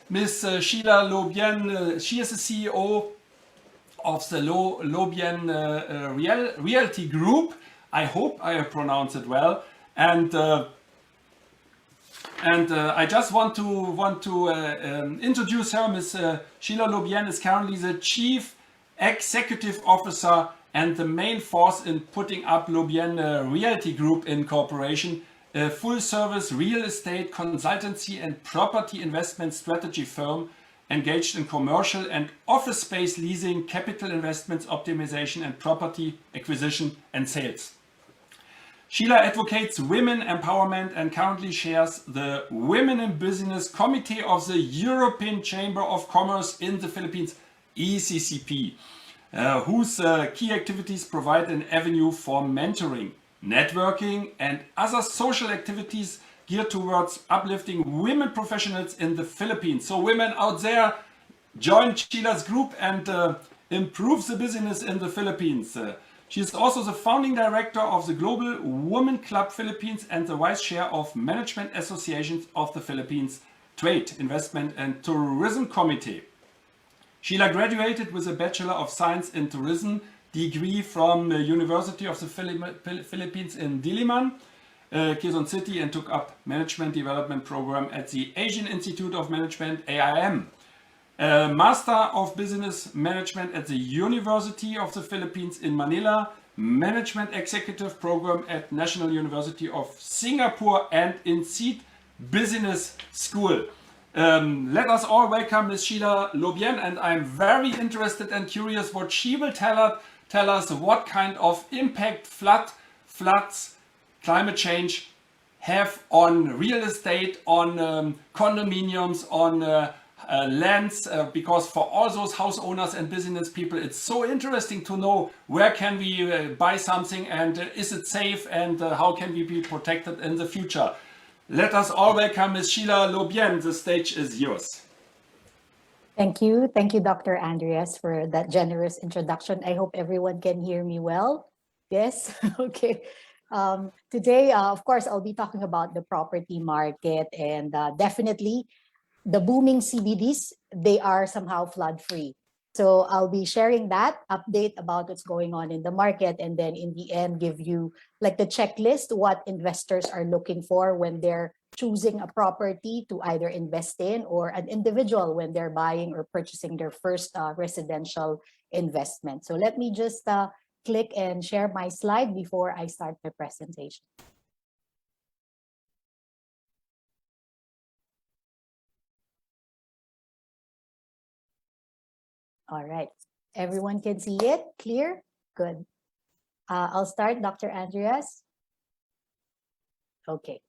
Miss Sheila Lobien. She is the CEO of the Lobien Realty Group. I hope I pronounce it well. And I just want to introduce her. Ms. Sheila Lobien is currently the Chief Executive Officer and the main force in putting up Lobien Realty Group Incorporation, a full-service real estate consultancy and property investment strategy firm engaged in commercial and office space leasing, capital investments, optimization, and property acquisition and sales. Sheila advocates women empowerment and currently chairs the Women in Business Committee of the European Chamber of Commerce in the Philippines, ECCP, whose key activities provide an avenue for mentoring, networking, and other social activities geared towards uplifting women professionals in the Philippines. So women out there, join Sheila's group and improve the business in the Philippines. She is also the founding director of the Global Women Club Philippines and the vice chair of Management Associations of the Philippines Trade, Investment and Tourism Committee. Sheila graduated with a Bachelor of Science in Tourism degree from the University of the Philippines in Diliman, Quezon City, and took up Management Development Program at the Asian Institute of Management, AIM. Master of Business Management at the University of the Philippines in Manila, Management Executive Program at National University of Singapore, and in Seed Business School. Let us all welcome Ms. Sheila Lobien, and I'm very interested and curious what she will tell us what kind of impact floods, climate change have on real estate, on condominiums, on lands, because for all those house owners and business people, it's so interesting to know where can we buy something, and is it safe, and how can we be protected in the future. Let us all welcome Ms. Sheila Lobien. The stage is yours. Thank you, Dr. Andreas, for that generous introduction. I hope everyone can hear me well. Yes, okay. Today, of course, I'll be talking about the property market, and definitely the booming CBDs, they are somehow flood-free. So I'll be sharing that update about what's going on in the market, and then in the end, give you like the checklist, what investors are looking for when they're choosing a property to either invest in, or an individual when they're buying or purchasing their first residential investment. So let me just click and share my slide before I start my presentation. All right, everyone can see it, clear? Good. I'll start, Dr. Andreas. Okay.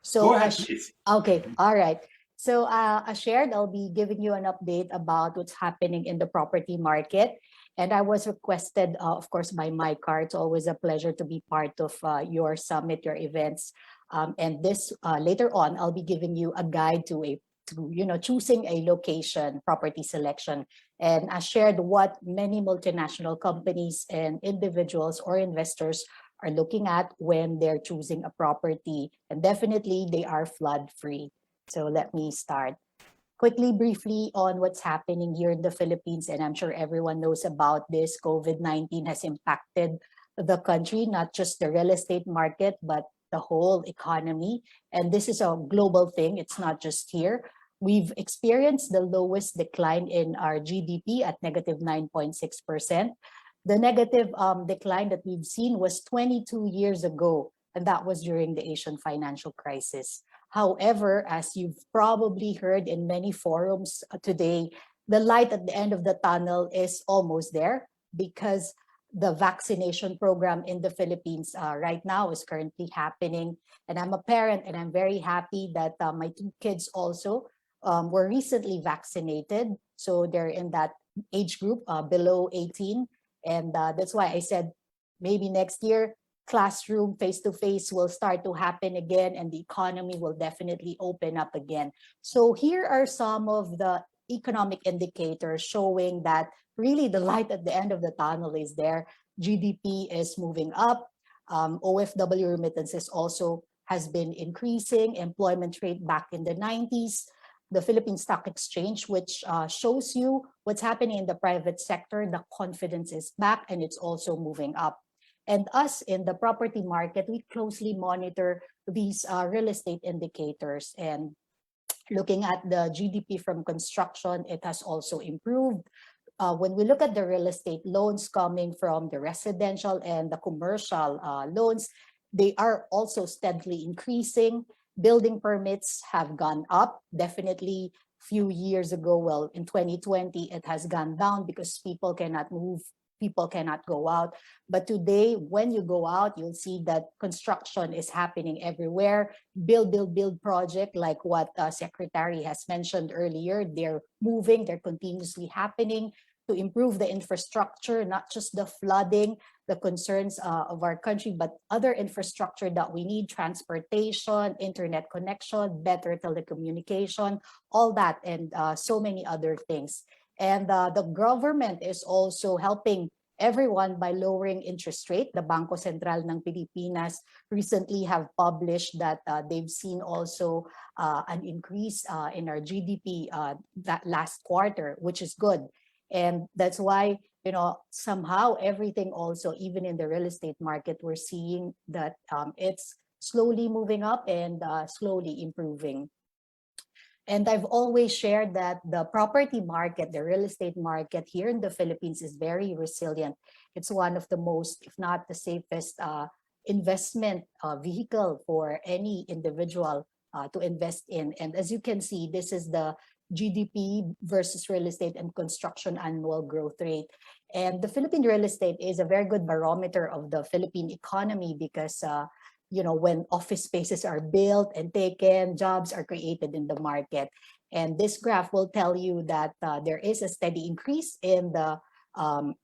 So, go ahead, please. Okay, all right. So as shared, I'll be giving you an update about what's happening in the property market. And I was requested, of course, by MYKAR. It's always a pleasure to be part of your summit, your events. And this later on, I'll be giving you a guide to choosing a location, property selection. And I shared what many multinational companies and individuals or investors are looking at when they're choosing a property. And definitely they are flood free. So let me start. Quickly, briefly on what's happening here in the Philippines, and I'm sure everyone knows about this. COVID-19 has impacted the country, not just the real estate market, but the whole economy. And this is a global thing. It's not just here. We've experienced the lowest decline in our GDP at negative 9.6%. The negative decline that we've seen was 22 years ago, and that was during the Asian financial crisis. However, as you've probably heard in many forums today, the light at the end of the tunnel is almost there, because the vaccination program in the Philippines right now is currently happening. And I'm a parent, and I'm very happy that my two kids also were recently vaccinated. So they're in that age group below 18. And that's why I said maybe next year, classroom face-to-face will start to happen again, and the economy will definitely open up again. So here are some of the economic indicators showing that really the light at the end of the tunnel is there. GDP is moving up. OFW remittances also has been increasing. Employment rate back in the 90s. the Philippine Stock Exchange, which shows you what's happening in the private sector. The confidence is back and it's also moving up. And us in the property market, we closely monitor these real estate indicators. And looking at the GDP from construction, it has also improved. When we look at the real estate loans coming from the residential and the commercial loans, they are also steadily increasing. Building permits have gone up. Definitely few years ago, well, in 2020, it has gone down because people cannot move, people cannot go out. But today, when you go out, you'll see that construction is happening everywhere. Build project, like what Secretary has mentioned earlier, they're moving, they're continuously happening to improve the infrastructure, not just the flooding, the concerns of our country, but other infrastructure that we need, transportation, internet connection, better telecommunication, all that, and so many other things. And the government is also helping everyone by lowering interest rate. The Bangko Sentral ng Pilipinas recently have published that they've seen also an increase in our GDP that last quarter, which is good. And that's why, somehow everything also, even in the real estate market, we're seeing that it's slowly moving up and slowly improving. And I've always shared that the property market, the real estate market here in the Philippines is very resilient. It's one of the most, if not the safest investment vehicle for any individual to invest in. And as you can see, this is the GDP versus real estate and construction annual growth rate. And the Philippine real estate is a very good barometer of the Philippine economy because when office spaces are built and taken, jobs are created in the market. And this graph will tell you that there is a steady increase in the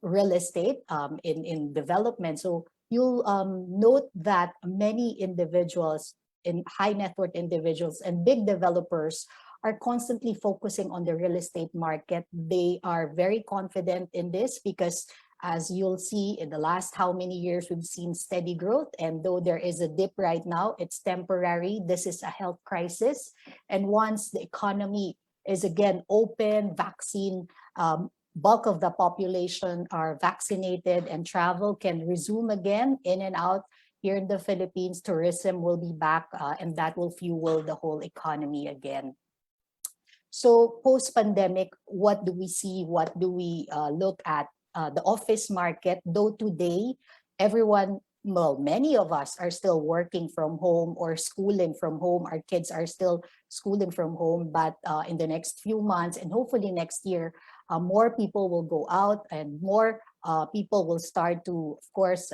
real estate in development. So you'll note that many individuals, in high net worth individuals and big developers, are constantly focusing on the real estate market. They are very confident in this because, as you'll see, in the last how many years we've seen steady growth. And though there is a dip right now, it's temporary. This is a health crisis. And once the economy is again open, vaccine, bulk of the population are vaccinated and travel can resume again in and out here in the Philippines, tourism will be back and that will fuel the whole economy again. So post-pandemic, what do we see? What do we look at? The office market, though today, many of us are still working from home or schooling from home. Our kids are still schooling from home, but in the next few months and hopefully next year, more people will go out and more people will start to, of course,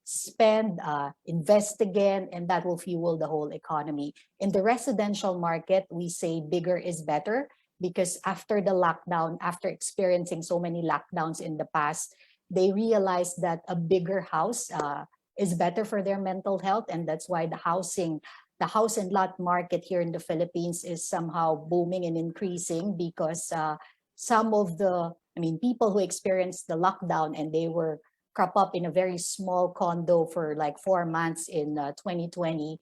spend, invest again, and that will fuel the whole economy. In the residential market, we say bigger is better because after the lockdown, after experiencing so many lockdowns in the past, they realized that a bigger house is better for their mental health. And that's why the house and lot market here in the Philippines is somehow booming and increasing because some of people who experienced the lockdown and they were crop up in a very small condo for like 4 months in 2020.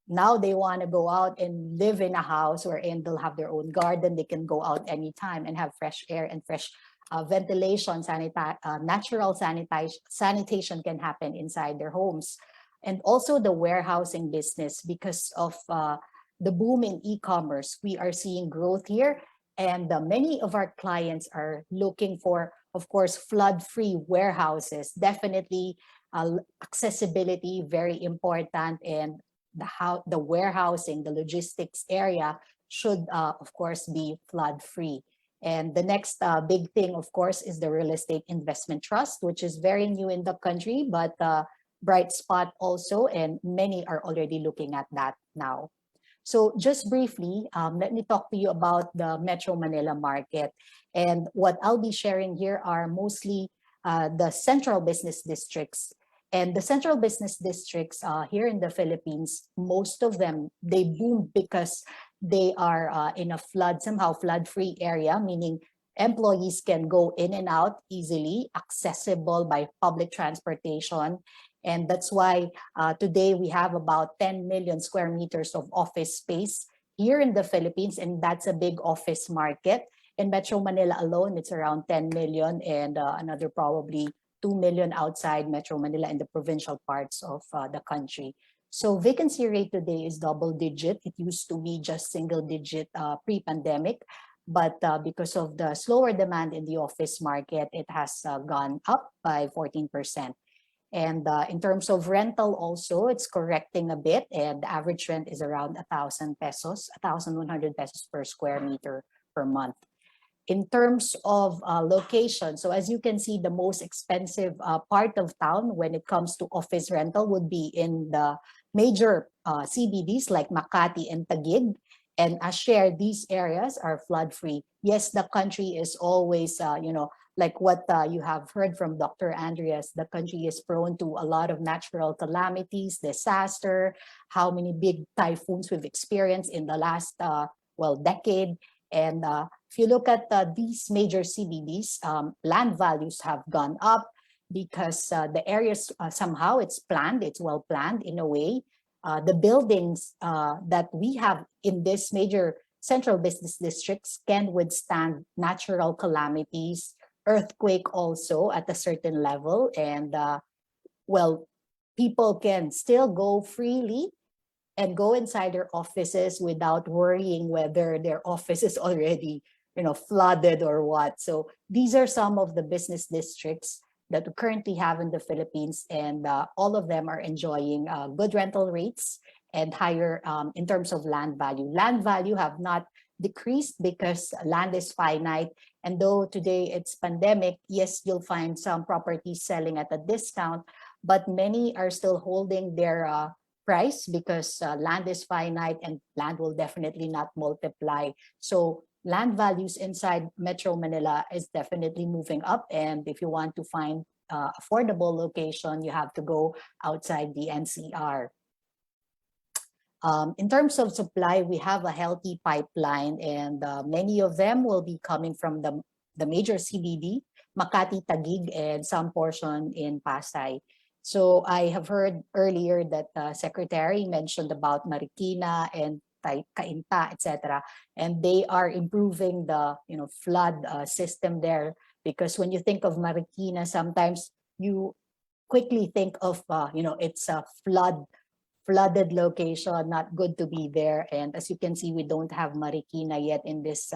Now they want to go out and live in a house wherein they'll have their own garden. They can go out anytime and have fresh air and fresh ventilation, natural sanitation can happen inside their homes. And also the warehousing business, because of the boom in e-commerce, we are seeing growth here. And many of our clients are looking for, of course, flood-free warehouses. Definitely accessibility, very important. And the warehousing, the logistics area should, of course, be flood-free. And the next big thing, of course, is the real estate investment trust, which is very new in the country, but bright spot also, and many are already looking at that now. So just briefly, let me talk to you about the Metro Manila market. And what I'll be sharing here are mostly the central business districts. And the central business districts here in the Philippines, most of them, they boom because they are in a flood-free area, meaning employees can go in and out easily, accessible by public transportation. And that's why today we have about 10 million square meters of office space here in the Philippines, and that's a big office market. In Metro Manila alone, it's around 10 million, and another probably 2 million outside Metro Manila in the provincial parts of the country. So vacancy rate today is double digit. It used to be just single digit pre-pandemic, but because of the slower demand in the office market, it has gone up by 14%. And in terms of rental also, it's correcting a bit, and the average rent is around 1,000 pesos, 1,100 pesos per square meter per month. In terms of location, so as you can see, the most expensive part of town when it comes to office rental would be in the major CBDs like Makati and Taguig. And as shared, these areas are flood-free. Yes, the country is always, like what you have heard from Dr. Andreas, the country is prone to a lot of natural calamities, disaster, how many big typhoons we've experienced in the last, decade. And if you look at these major CBDs, land values have gone up because the areas, somehow it's planned, it's well planned in a way. The buildings that we have in this major central business districts can withstand natural calamities, earthquake also at a certain level, and people can still go freely and go inside their offices without worrying whether their office is already, flooded or what. So these are some of the business districts that we currently have in the Philippines, and all of them are enjoying good rental rates and higher in terms of land value. Land value have not decreased because land is finite. And though today it's pandemic, yes, you'll find some properties selling at a discount, but many are still holding their price because land is finite and land will definitely not multiply. So land values inside Metro Manila is definitely moving up. And if you want to find affordable location, you have to go outside the NCR. In terms of supply, we have a healthy pipeline, and many of them will be coming from the major CBD, Makati, Taguig, and some portion in Pasay. So I have heard earlier that Secretary mentioned about Marikina and Cainta, etc. And they are improving the flood system there, because when you think of Marikina, sometimes you quickly think of it's a flooded location, not good to be there. And as you can see, we don't have Marikina yet in this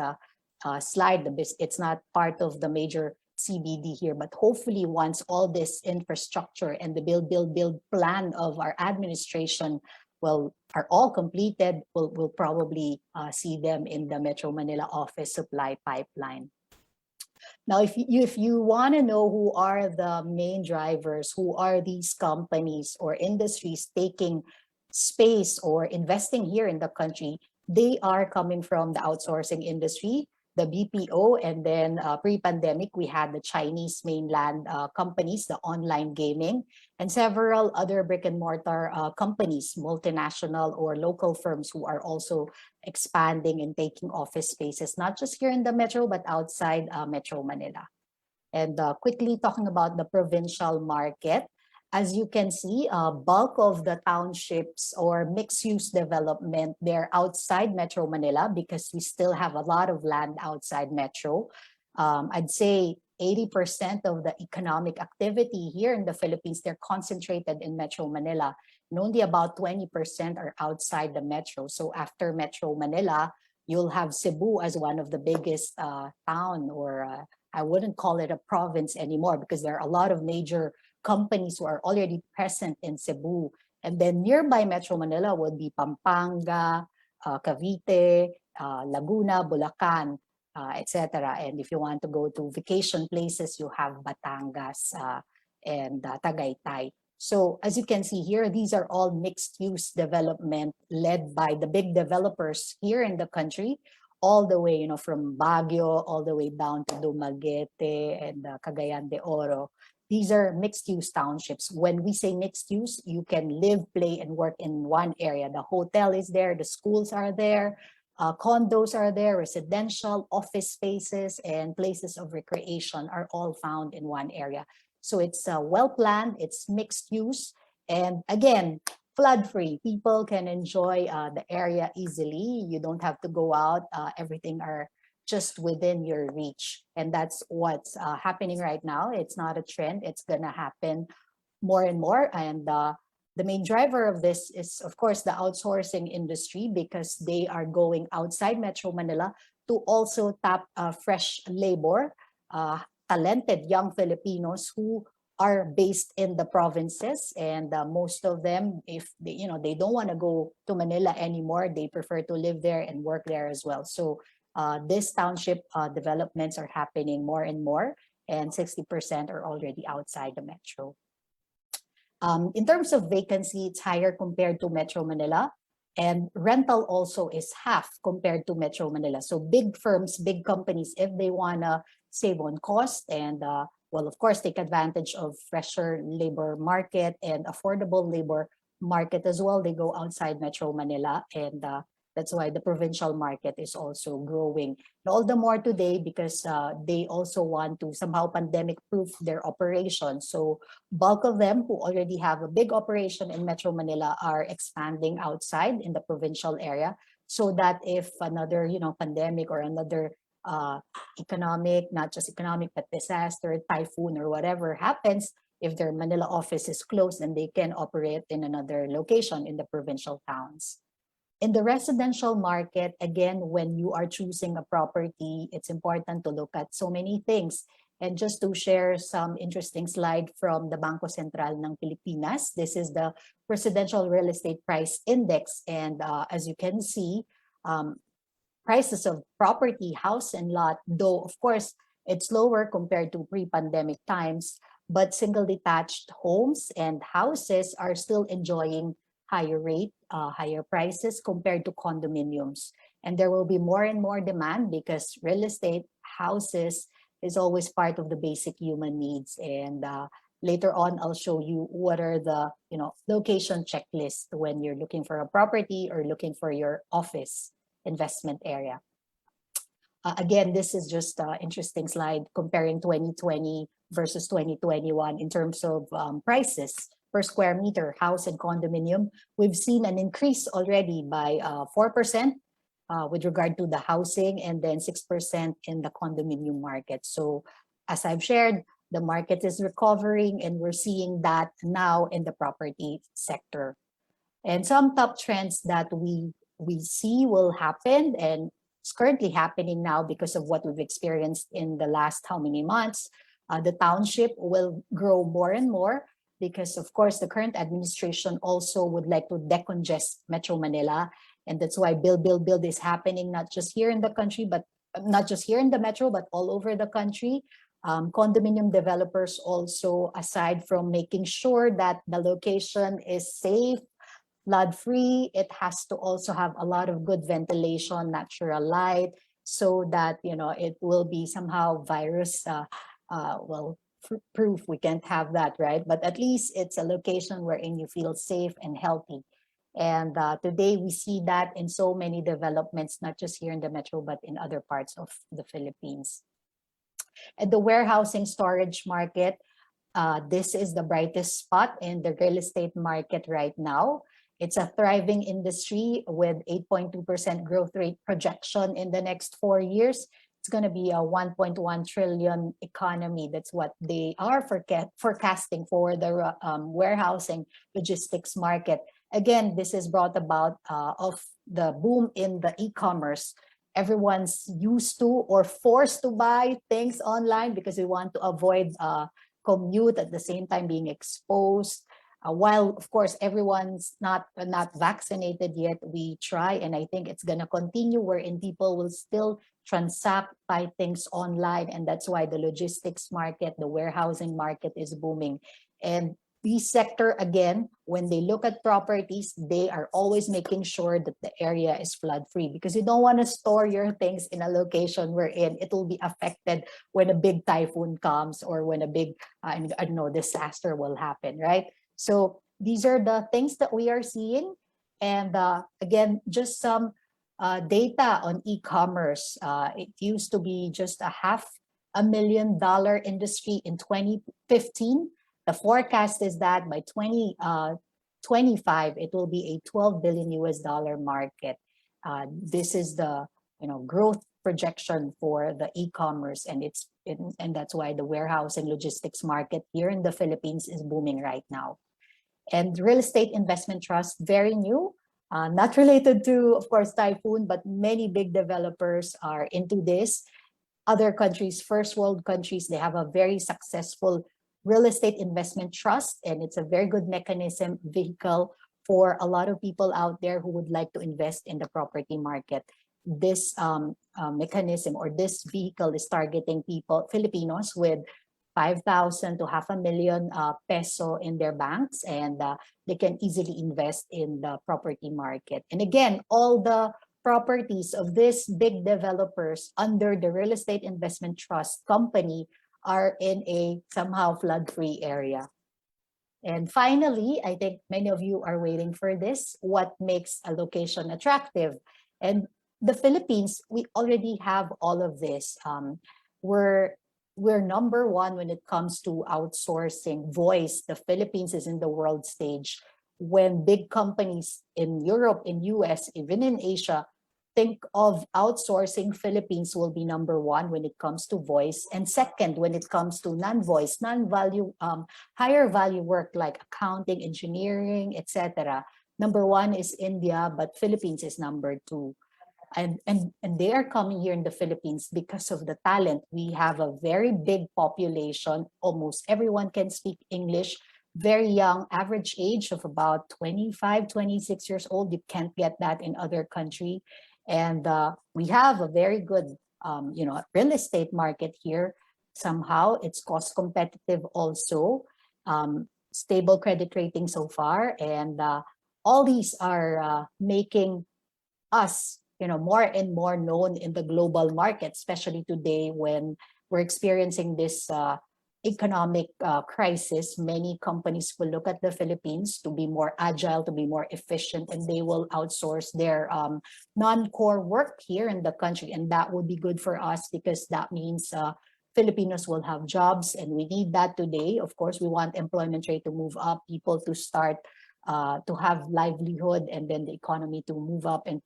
slide. It's not part of the major CBD here, but hopefully once all this infrastructure and the build plan of our administration are all completed, we'll probably see them in the Metro Manila office supply pipeline. Now, if you want to know who are the main drivers, who are these companies or industries taking space or investing here in the country, they are coming from the outsourcing industry, the BPO, and then pre-pandemic, we had the Chinese mainland companies, the online gaming, and several other brick and mortar companies, multinational or local firms who are also expanding and taking office spaces, not just here in the metro, but outside Metro Manila. And quickly talking about the provincial market, as you can see, bulk of the townships or mixed-use development, they're outside Metro Manila because we still have a lot of land outside Metro. I'd say 80% of the economic activity here in the Philippines, they're concentrated in Metro Manila, and only about 20% are outside the Metro. So after Metro Manila, you'll have Cebu as one of the biggest town, or I wouldn't call it a province anymore because there are a lot of major companies who are already present in Cebu. And then nearby Metro Manila would be Pampanga, Cavite, Laguna, Bulacan, etc. And if you want to go to vacation places, you have Batangas and Tagaytay. So as you can see here, these are all mixed-use development led by the big developers here in the country, all the way, from Baguio all the way down to Dumaguete and Cagayan de Oro. These are mixed-use townships. When we say mixed-use, you can live, play, and work in one area. The hotel is there, the schools are there, condos are there, residential, office spaces, and places of recreation are all found in one area. So it's well-planned, it's mixed-use, and again, flood-free. People can enjoy the area easily. You don't have to go out. Everything are just within your reach. And that's what's happening right now. It's not a trend. It's gonna happen more and more. And the main driver of this is, of course, the outsourcing industry, because they are going outside Metro Manila to also tap fresh labor, talented young Filipinos who are based in the provinces. And most of them, if they, they don't want to go to Manila anymore, they prefer to live there and work there as well. So this township developments are happening more and more, and 60% are already outside the metro. In terms of vacancy, it's higher compared to Metro Manila, and rental also is half compared to Metro Manila. So big firms, big companies, if they want to save on cost and, well, of course, take advantage of fresher labor market and affordable labor market as well, they go outside Metro Manila, and that's why the provincial market is also growing. And all the more today because they also want to somehow pandemic-proof their operation. So bulk of them who already have a big operation in Metro Manila are expanding outside in the provincial area, so that if another, pandemic or another economic, not just economic, but disaster, typhoon or whatever happens, if their Manila office is closed, then they can operate in another location in the provincial towns. In the residential market, again, when you are choosing a property, it's important to look at so many things. And just to share some interesting slide from the Bangko Sentral ng Pilipinas, this is the Residential Real Estate Price Index. And as you can see, prices of property, house and lot, though of course it's lower compared to pre-pandemic times, but single detached homes and houses are still enjoying higher rate, higher prices compared to condominiums. And there will be more and more demand because real estate, houses is always part of the basic human needs. And later on, I'll show you what are the location checklist when you're looking for a property or looking for your office investment area. Again, this is just an interesting slide comparing 2020 versus 2021 in terms of prices per square meter, house and condominium. We've seen an increase already by 4% with regard to the housing, and then 6% in the condominium market. So as I've shared, the market is recovering, and we're seeing that now in the property sector. And some top trends that we see will happen, and it's currently happening now because of what we've experienced in the last how many months. The township will grow more and more because, of course, the current administration also would like to decongest Metro Manila. And that's why build is happening, not just here in the country, but not just here in the metro, but all over the country. Condominium developers also, aside from making sure that the location is safe, flood-free, it has to also have a lot of good ventilation, natural light, so that it will be somehow virus proof. We can't have that, right? But at least it's a location wherein you feel safe and healthy. And today we see that in so many developments, not just here in the metro, but in other parts of the Philippines. At the warehousing storage market, this is the brightest spot in the real estate market right now. It's a thriving industry with 8.2% growth rate projection in the next 4 years. It's going to be a 1.1 trillion economy. That's what they are forecasting for the warehousing logistics market. Again, this is brought about of the boom in the e-commerce. Everyone's used to or forced to buy things online because we want to avoid commute, at the same time being exposed. While, of course, everyone's not vaccinated yet, we try, and I think it's going to continue wherein people will still transact, buy things online, and that's why the logistics market, the warehousing market is booming. And this sector, again, when they look at properties, they are always making sure that the area is flood-free, because you don't want to store your things in a location wherein it will be affected when a big typhoon comes or when a big, disaster will happen, right? So these are the things that we are seeing. And again, just some data on e-commerce. It used to be just a $500,000 industry in 2015. The forecast is that by 2020, 25, it will be a 12 billion US dollar market. This is the growth projection for the e-commerce, and that's why the warehouse and logistics market here in the Philippines is booming right now. And real estate investment trust, very new, not related to, of course, Typhoon, but many big developers are into this. Other countries, first world countries, they have a very successful real estate investment trust, and it's a very good mechanism, vehicle for a lot of people out there who would like to invest in the property market. This mechanism or this vehicle is targeting people, Filipinos, with 5,000 to 500,000 peso in their banks, and they can easily invest in the property market. And again, all the properties of these big developers under the real estate investment trust company are in a somehow flood-free area. And finally, I think many of you are waiting for this. What makes a location attractive? And the Philippines, we already have all of this. We're number one when it comes to outsourcing voice. The Philippines is in the world stage. When big companies in Europe, in US, even in Asia, think of outsourcing, Philippines will be number one when it comes to voice. And second, when it comes to non-voice, non-value, higher value work like accounting, engineering, etc. Number one is India, but Philippines is number two. And they are coming here in the Philippines because of the talent. We have a very big population. Almost everyone can speak English. Very young, average age of about 25, 26 years old. You can't get that in other country. And we have a very good, real estate market here. Somehow it's cost competitive also. Stable credit rating so far. And all these are making us more and more known in the global market, especially today when we're experiencing this economic crisis. Many companies will look at the Philippines to be more agile, to be more efficient, and they will outsource their non-core work here in the country. And that would be good for us because that means Filipinos will have jobs, and we need that today. Of course, we want employment rate to move up, people to start to have livelihood, and then the economy to move up and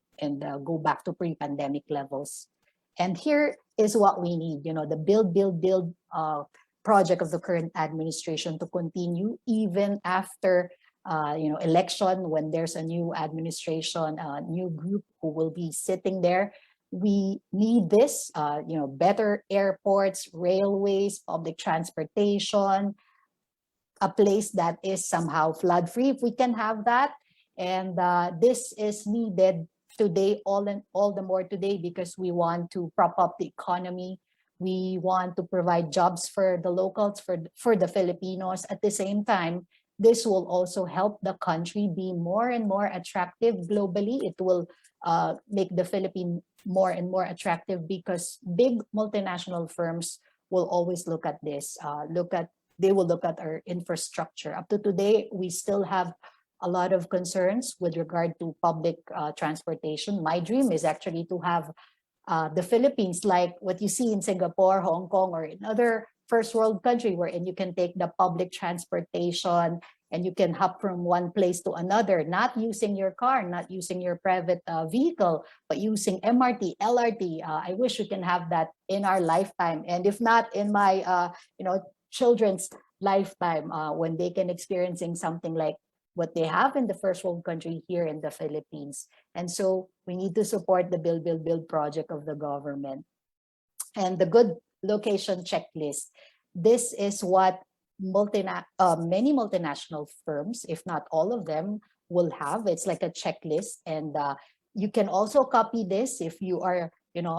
go back to pre-pandemic levels. And here is what we need, the build project of the current administration to continue even after election, when there's a new administration, a new group who will be sitting there. We need this, better airports, railways, public transportation, a place that is somehow flood-free, if we can have that. And this is needed today, all the more today, because we want to prop up the economy. We want to provide jobs for the locals, for the Filipinos. At the same time, this will also help the country be more and more attractive globally. It will make the Philippines more and more attractive because big multinational firms will always look at this, they will look at our infrastructure. Up to today, we still have a lot of concerns with regard to public transportation. My dream is actually to have the Philippines like what you see in Singapore, Hong Kong, or in other first world country, wherein you can take the public transportation and you can hop from one place to another, not using your car, not using your private vehicle, but using MRT, LRT. I wish we can have that in our lifetime. And if not in my, children's lifetime, when they can experiencing something like what they have in the first world country here in the Philippines. And so we need to support the build project of the government. And the good location checklist. This is what many multinational firms, if not all of them, will have. It's like a checklist. And you can also copy this if you are,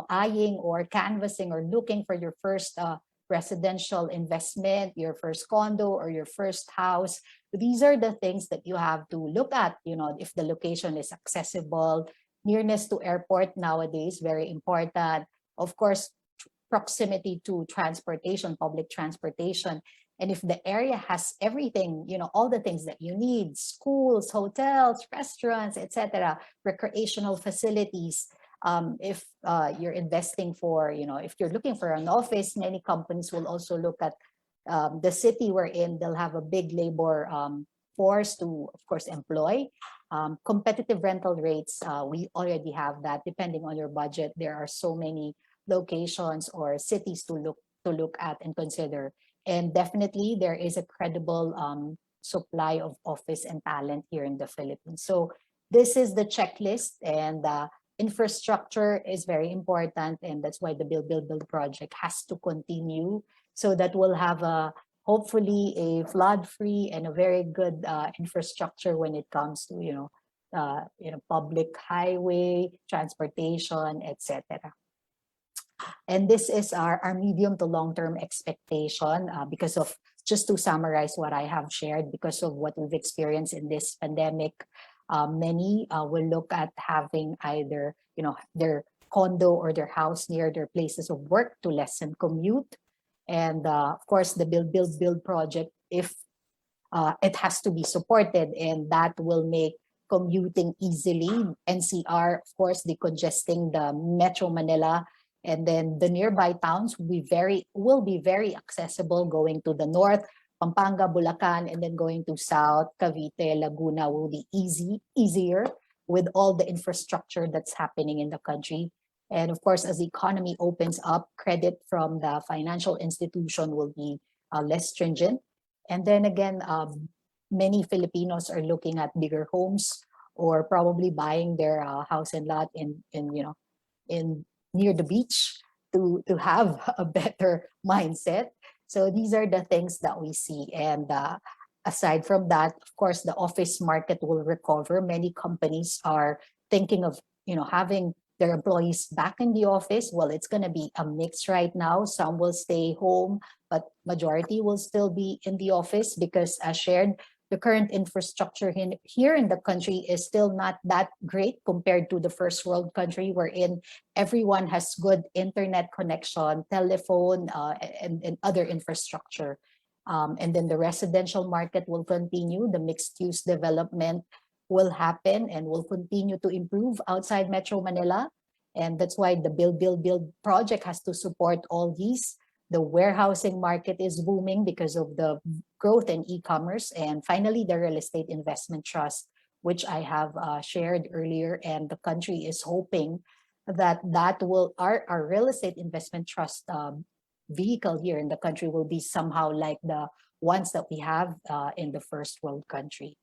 eyeing or canvassing or looking for your first residential investment, your first condo or your first house. These are the things that you have to look at, if the location is accessible, nearness to airport nowadays, very important. Of course, proximity to transportation, public transportation. And if the area has everything, all the things that you need, schools, hotels, restaurants, etc., recreational facilities. If you're investing for, if you're looking for an office, many companies will also look at the city we're in. They'll have a big labor forced to, of course, employ. Competitive rental rates, we already have that. Depending on your budget, there are so many locations or cities to look at and consider. And definitely there is a credible supply of office and talent here in the Philippines. So this is the checklist, and infrastructure is very important, and that's why the Build project has to continue, so that we'll have a hopefully a flood-free and a very good infrastructure when it comes to public highway transportation, etc. And this is our medium to long-term expectation, because of, just to summarize what I have shared, because of what we've experienced in this pandemic. Many will look at having either their condo or their house near their places of work to lessen commute. And of course, the Build project, if it has to be supported, and that will make commuting easily. NCR, of course, decongesting the Metro Manila, and then the nearby towns will be very accessible. Going to the north, Pampanga, Bulacan, and then going to south, Cavite, Laguna will be easier with all the infrastructure that's happening in the country. And of course, as the economy opens up, credit from the financial institution will be less stringent. And then again, many Filipinos are looking at bigger homes, or probably buying their house and lot in near the beach to have a better mindset. So these are the things that we see. And aside from that, of course, the office market will recover. Many companies are thinking of having their employees back in the office. Well, it's going to be a mix right now. Some will stay home, but majority will still be in the office, because as shared, the current infrastructure here in the country is still not that great compared to the first world country, wherein everyone has good internet connection, telephone, and other infrastructure. And then the residential market will continue. The mixed use development will happen and will continue to improve outside Metro Manila. And that's why the Build project has to support all these. The warehousing market is booming because of the growth in e-commerce. And finally, the real estate investment trust, which I have shared earlier. And the country is hoping that our real estate investment trust vehicle here in the country will be somehow like the ones that we have in the first world country.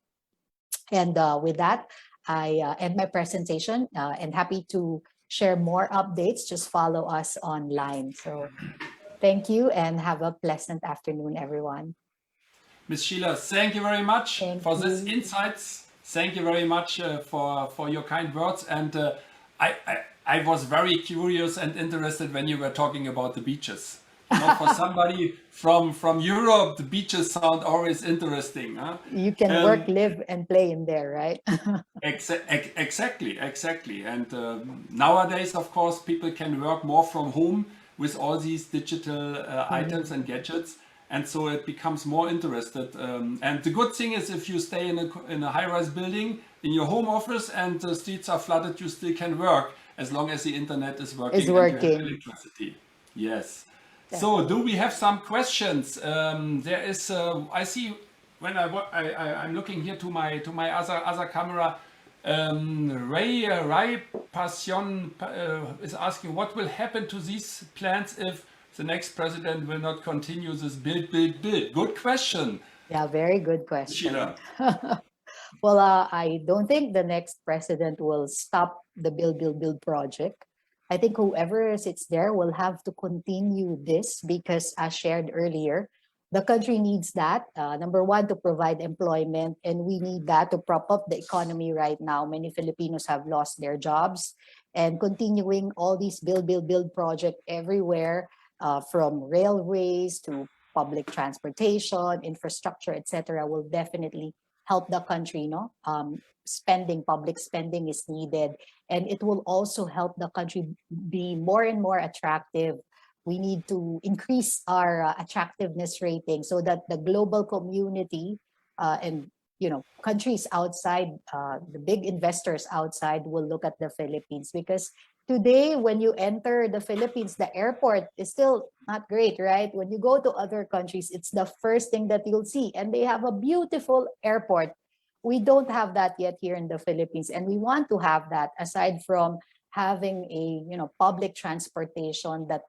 And with that, I end my presentation, and happy to share more updates. Just follow us online. So thank you, and have a pleasant afternoon, everyone. Ms. Sheila, thank you very much for these you. insights. Thank you very much for your kind words. And I was very curious and interested when you were talking about the beaches. For somebody from Europe, the beaches sound always interesting. Huh? You can work, live, and play in there, right? Exactly. And nowadays, of course, people can work more from home with all these digital items and gadgets. And so it becomes more interested. And the good thing is, if you stay in a high-rise building, in your home office, and the streets are flooded, you still can work, as long as the internet is working. And you have electricity. Yes. So, do we have some questions? There is. I see when I'm looking here to my other camera. Ray Passion is asking, what will happen to these plans if the next president will not continue this build? Good question. Yeah, very good question. Sheila. Well, I don't think the next president will stop the Build project. I think whoever sits there will have to continue this, because as shared earlier, the country needs that. Number one, to provide employment, and we need that to prop up the economy right now. Many Filipinos have lost their jobs, and continuing all these Build project everywhere, from railways to public transportation, infrastructure, etc., will definitely help the country. Public spending is needed, and it will also help the country be more and more attractive. We need to increase our attractiveness rating, so that the global community and countries outside, the big investors outside, will look at the Philippines, because today, when you enter the Philippines, the airport is still not great, right? When you go to other countries, it's the first thing that you'll see. And they have a beautiful airport. We don't have that yet here in the Philippines. And we want to have that, aside from having a public transportation that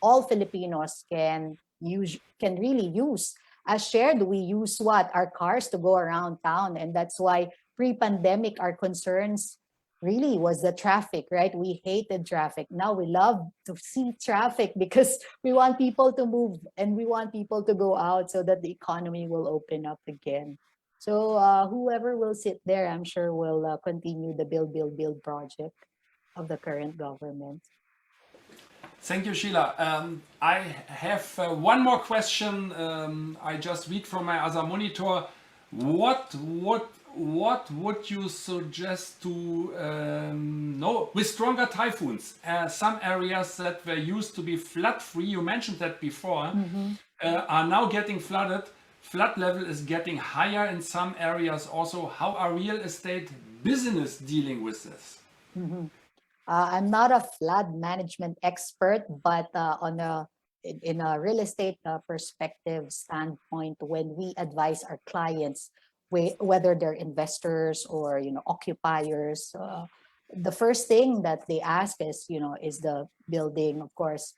all Filipinos can really use. As shared, we use our cars to go around town, and that's why pre-pandemic our concerns really was the traffic, right? We hated traffic. Now we love to see traffic because we want people to move and we want people to go out so that the economy will open up again. So whoever will sit there, I'm sure will continue the build project of the current government. Thank you, Sheila. I have one more question. I just read from my other monitor. What would you suggest to no with stronger typhoons? Some areas that were used to be flood-free, you mentioned that before, are now getting flooded. Flood level is getting higher in some areas also. How are real estate business dealing with this? I'm not a flood management expert, but in a real estate perspective standpoint, when we advise our clients, whether they're investors or occupiers, the first thing that they ask is the building, of course,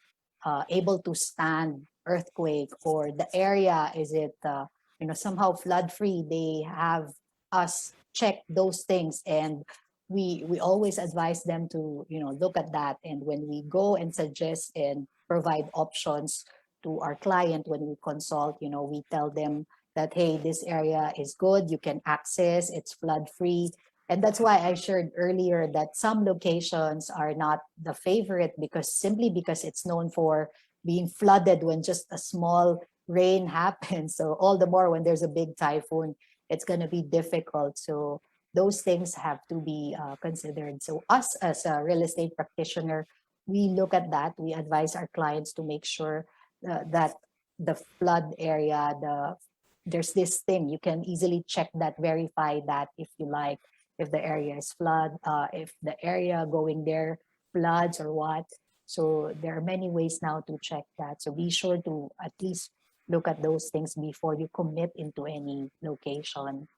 able to stand earthquake, or the area, is it somehow flood free? They have us check those things, and we always advise them to look at that. And when we go and suggest and provide options to our client, when we consult, we tell them that, hey, this area is good, you can access, it's flood free. And that's why I shared earlier that some locations are not the favorite, because it's known for being flooded when just a small rain happens. So all the more when there's a big typhoon, it's going to be difficult. So those things have to be considered. So us as a real estate practitioner, we look at that. We advise our clients to make sure that the flood area, there's this thing, you can easily check that, verify that if you like, if the area is flood, if the area going there floods or what. So there are many ways now to check that. So be sure to at least look at those things before you commit into any location.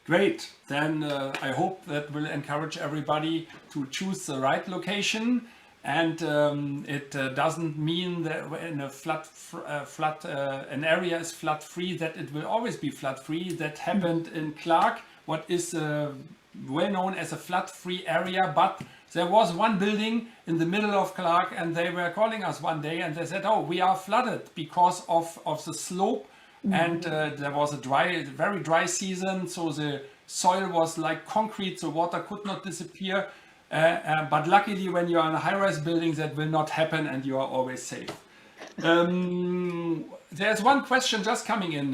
Great. Then I hope that will encourage everybody to choose the right location. And it doesn't mean that in a an area is flood free, that it will always be flood free. That happened in Clark, what is well known as a flood free area. But there was one building in the middle of Clark, and they were calling us one day and they said, oh, we are flooded because of the slope. And there was a very dry season, so the soil was like concrete, so water could not disappear. But luckily, when you are in a high-rise building, that will not happen, and you are always safe. There's one question just coming in.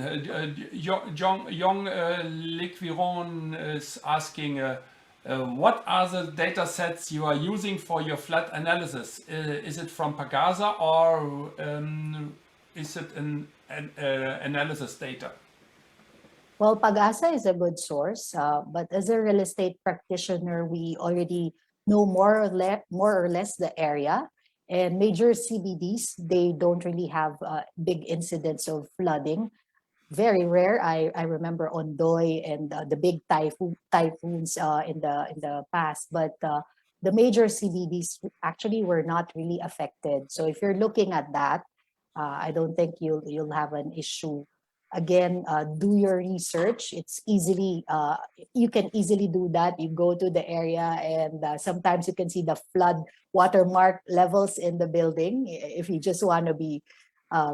Young Liquiron is asking, what are the data sets you are using for your flood analysis? Is it from Pagasa, or is it an analysis data? Well, Pagasa is a good source, but as a real estate practitioner, we already know more or less the area. And major CBDs, they don't really have big incidents of flooding. Very rare. I remember Ondoy and the big typhoons in the past, but the major CBDs actually were not really affected. So if you're looking at that, I don't think you'll have an issue. Again, do your research. It's easily you can easily do that. You go to the area, and sometimes you can see the flood watermark levels in the building. If you just want to be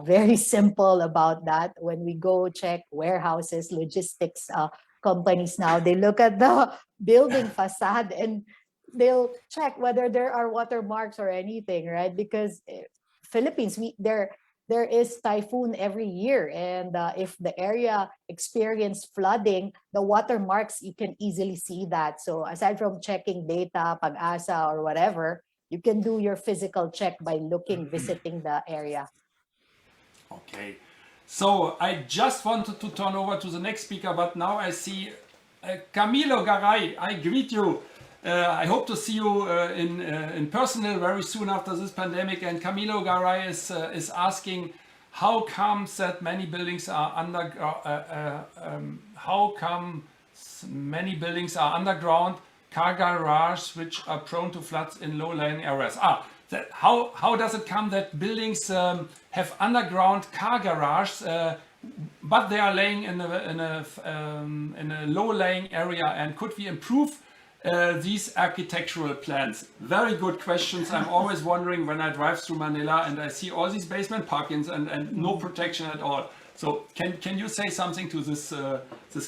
very simple about that, when we go check warehouses, logistics companies now, they look at the building facade and they'll check whether there are watermarks or anything, right? Because Philippines, there is typhoon every year, and if the area experienced flooding, the watermarks, you can easily see that. So aside from checking data, Pag-asa or whatever, you can do your physical check by visiting the area. Okay, so I just wanted to turn over to the next speaker, but now I see Camilo Garay. I greet you. I hope to see you in personal very soon after this pandemic. And Camilo Garay is asking, how comes that many buildings are underground car garage which are prone to floods in low-lying areas? How does it come that buildings have underground car garage, but they are laying in a low-lying area? And could we improve these architectural plans? Very good questions. I'm always wondering when I drive through Manila and I see all these basement parkings and no protection at all. So can you say something to this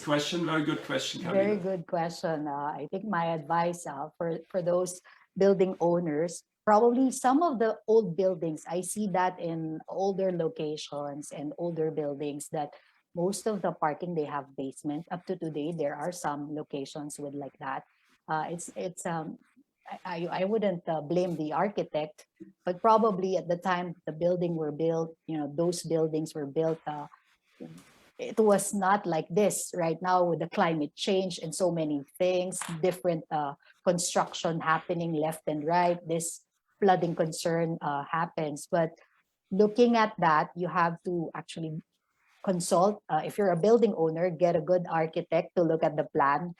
question? Very good question, Camilo. Very good question. I think my advice for those building owners, probably some of the old buildings, I see that in older locations and older buildings that most of the parking, they have basement. Up to today, there are some locations with like that. I wouldn't blame the architect, but probably at the time the building were built, those buildings were built, it was not like this right now with the climate change and so many things, different construction happening left and right. This flooding concern happens. But looking at that, you have to actually consult. If you're a building owner, get a good architect to look at the plan,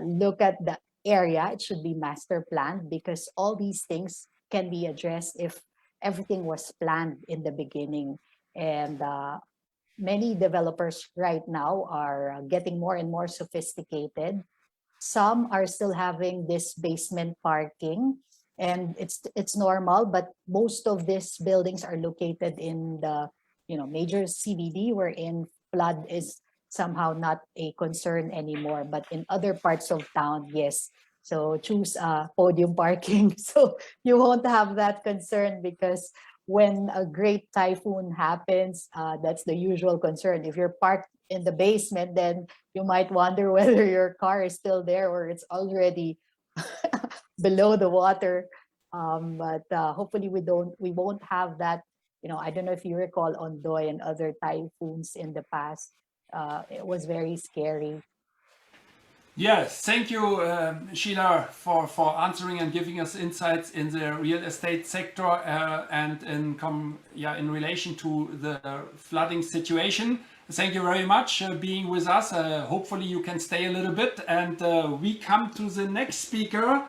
look at the area. It should be master planned because all these things can be addressed if everything was planned in the beginning. And many developers right now are getting more and more sophisticated. Some are still having this basement parking, and it's normal, but most of these buildings are located in the major CBD, wherein flood is somehow not a concern anymore. But in other parts of town, yes. So choose podium parking so you won't have that concern, because when a great typhoon happens, that's the usual concern. If you're parked in the basement, then you might wonder whether your car is still there or it's already below the water. But hopefully we won't have that. I don't know if you recall Ondoy and other typhoons in the past. It was very scary. Yes, thank you, Sheila, for answering and giving us insights in the real estate sector and in relation to the flooding situation. Thank you very much being with us. Hopefully you can stay a little bit, and we come to the next speaker.